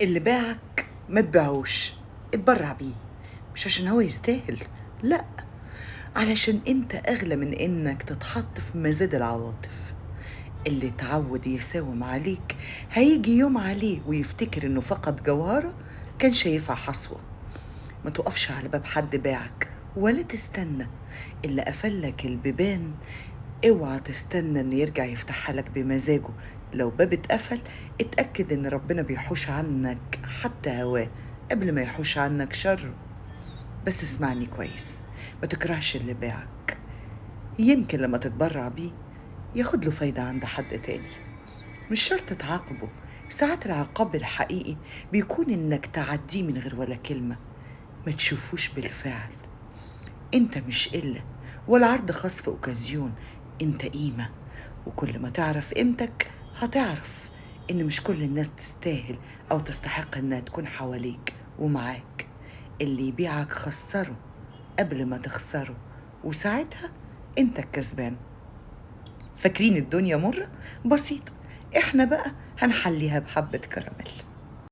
اللي باعك ما تبيعوش، اتبرع بيه. مش عشان هو يستاهل، لا، علشان انت اغلى من انك تتحط في مزاد العواطف. اللي اتعود يساوم عليك هيجي يوم عليه ويفتكر انه فقد جوهرة كان شايفها حصوة. ما تقفش على باب حد باعك ولا تستنى اللي قفلك البيبان. اوعى تستنى ان يرجع يفتحها لك بمزاجه. لو باب اتقفل اتأكد ان ربنا بيحوش عنك حتى هواه قبل ما يحوش عنك شره. بس اسمعني كويس، ما تكرهش اللي باعك. يمكن لما تتبرع بيه ياخد له فايدة عند حد تاني. مش شرط تعاقبه، ساعات العقاب الحقيقي بيكون انك تعديه من غير ولا كلمة. ما تشوفوش بالفعل. انت مش قلة ولا عرض خاص في اوكازيون، انت قيمة. وكل ما تعرف قيمتك هتعرف ان مش كل الناس تستاهل او تستحق انها تكون حواليك ومعاك. اللي يبيعك خسره قبل ما تخسره، وساعتها انت الكسبان. فاكرين الدنيا مرة؟ بسيطة. احنا بقى هنحليها بحبة كراميل.